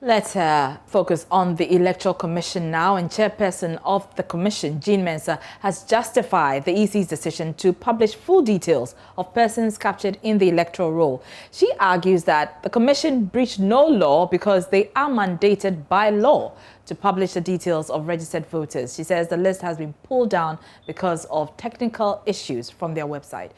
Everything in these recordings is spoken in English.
Let's focus on the Electoral Commission now, and Chairperson of the Commission, Jean Mensah, has justified the EC's decision to publish full details of persons captured in the electoral roll. She argues that the Commission breached no law because they are mandated by law to publish the details of registered voters. She says the list has been pulled down because of technical issues from their website.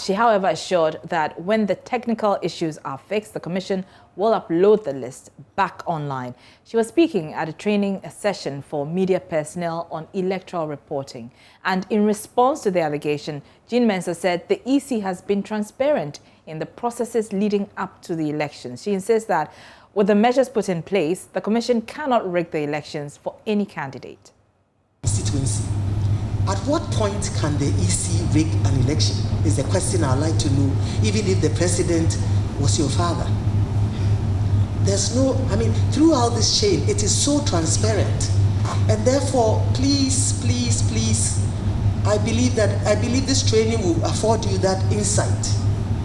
She, however, assured that when the technical issues are fixed, the Commission will upload the list back online. She was speaking at a training session for media personnel on electoral reporting. And in response to the allegation, Jean Mensah said the EC has been transparent in the processes leading up to the elections. She insists that with the measures put in place, the Commission cannot rig the elections for any candidate. At what point can the EC rig an election is the question I'd like to know, even if the president was your father. There's no, throughout this chain, it is so transparent. And therefore, please, I believe this training will afford you that insight.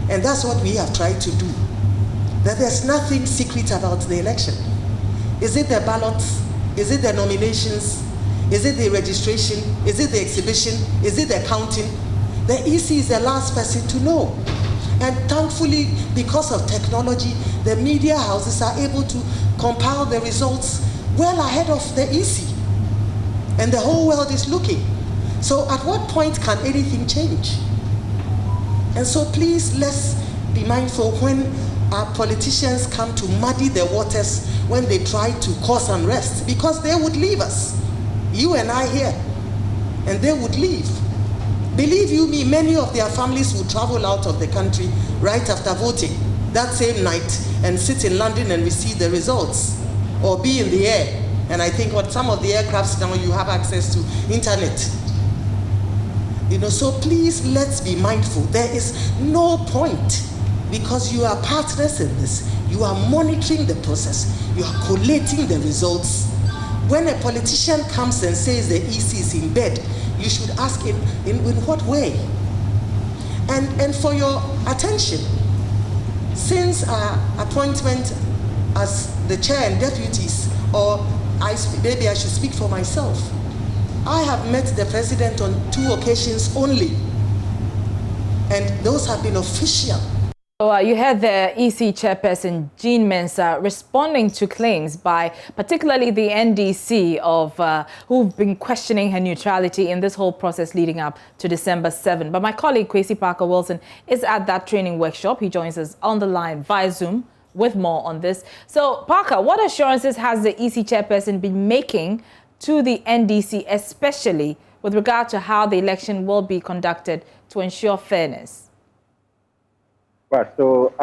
And that's what we have tried to do. That there's nothing secret about the election. Is it the ballots? Is it the nominations? Is it the registration? Is it the exhibition? Is it the counting? The EC is the last person to know. And thankfully, because of technology, the media houses are able to compile the results well ahead of the EC. And the whole world is looking. So at what point can anything change? And so please, let's be mindful when our politicians come to muddy the waters, when they try to cause unrest, because they would leave us. You and I here, and they would leave. Believe you me, many of their families would travel out of the country right after voting that same night and sit in London and receive the results, or be in the air. And I think what some of the aircrafts now, you have access to internet. So please, let's be mindful. There is no point, because you are partners in this. You are monitoring the process. You are collating the results. When a politician comes and says the EC is in bed, you should ask him in what way? And for your attention, since our appointment as the chair and deputies, or maybe I should speak for myself, I have met the president on 2 occasions only, and those have been official. So you heard the EC chairperson, Jean Mensah, responding to claims by particularly the NDC of who've been questioning her neutrality in this whole process leading up to December 7. But my colleague, Kwesi Parker-Wilson, is at that training workshop. He joins us on the line via Zoom with more on this. So, Parker, what assurances has the EC chairperson been making to the NDC, especially with regard to how the election will be conducted to ensure fairness? Right, so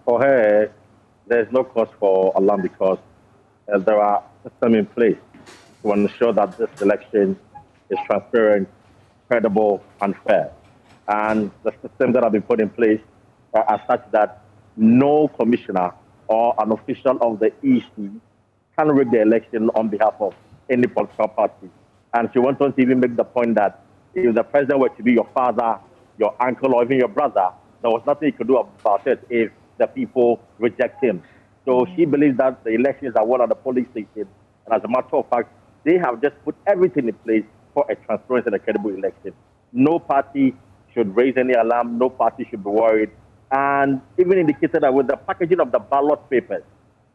for her, there's no cause for alarm because there are systems in place to ensure that this election is transparent, credible, and fair. And the systems that have been put in place are such that no commissioner or an official of the EC can rig the election on behalf of any political party. And she went on to even make the point that if the president were to be your father, your uncle, or even your brother, there was nothing he could do about it if the people reject him. So she believes that the elections are won at the polling station. And as a matter of fact, they have just put everything in place for a transparent and a credible election. No party should raise any alarm. No party should be worried. And even indicated that with the packaging of the ballot papers,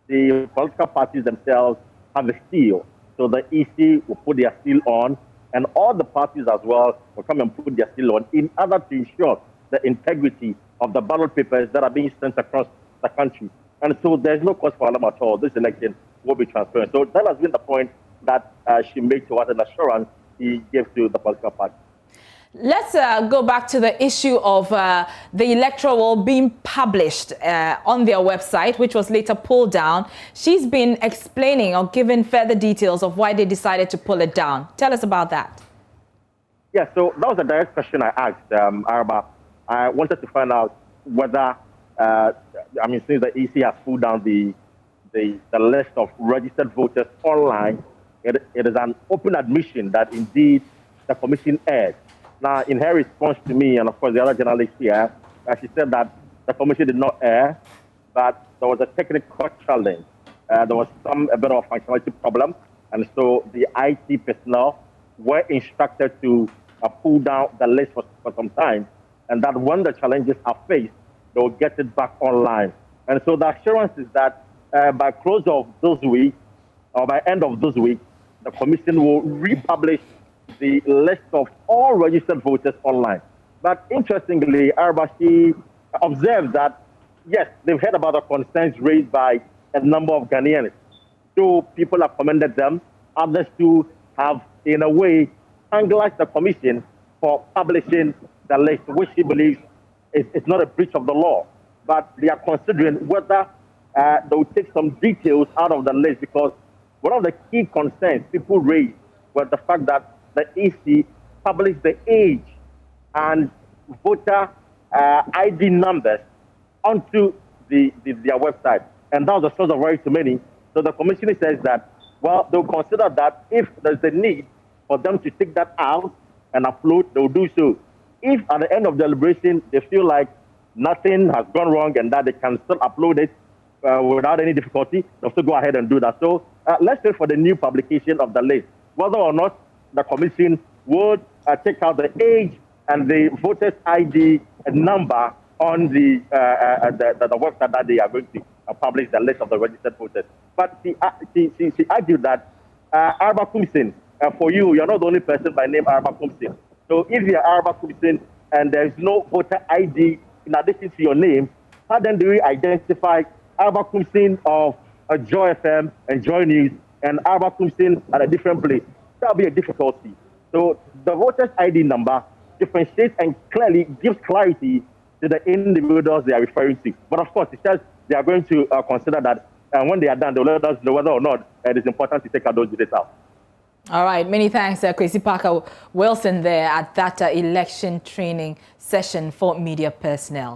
the political parties themselves have a seal. So the EC will put their seal on, and all the parties as well will come and put their seal on in order to ensure the integrity of the ballot papers that are being sent across the country. And so there's no cause for alarm at all. This election will be transparent. So that has been the point that she made to us, an assurance he gave to the political party. Let's go back to the issue of the electoral roll being published on their website, which was later pulled down. She's been explaining or giving further details of why they decided to pull it down. Tell us about that. Yeah, so that was a direct question I asked Araba. I wanted to find out whether, since the EC has pulled down the list of registered voters online, it is an open admission that indeed the commission erred. Now, in her response to me, and of course the other journalists here, she said that the commission did not err, but there was a technical challenge there was a bit of a functionality problem, and so the IT personnel were instructed to pull down the list for some time, and that when the challenges are faced, they will get it back online. And so the assurance is that by close of this week, or by end of this week, the commission will republish the list of all registered voters online. But interestingly, Arabashi observed that, yes, they've heard about the concerns raised by a number of Ghanaians. So people have commended them. Others too have, in a way, thankled the commission for publishing the list, which he believes is not a breach of the law. But they are considering whether they will take some details out of the list, because one of the key concerns people raised was the fact that the EC published the age and voter ID numbers onto their website. And that was a source of worry to many. So the commission says that, well, they'll consider that if there's a need for them to take that out and upload, they'll do so. If at the end of the deliberation, they feel like nothing has gone wrong and that they can still upload it without any difficulty, they'll still go ahead and do that. So let's wait for the new publication of the list, whether or not the commission would take out the age and the voter's ID number on the website that they are going to publish the list of the registered voters. But she argued that Arba Kumsin, for you're not the only person by name Arba Kumsin. So if you're Arba Kumsin and there's no voter ID in addition to your name, how then do we identify Arba Kumsin of Joy FM and JoyNews and Arba Kumsin at a different place? That'll be a difficulty. So the voter's ID number differentiates and clearly gives clarity to the individuals they are referring to. But of course, it says they are going to consider that when they are done, they'll let us know whether or not it is important to take those details out. All right, many thanks, Kwesi Parker Wilson there at that election training session for media personnel.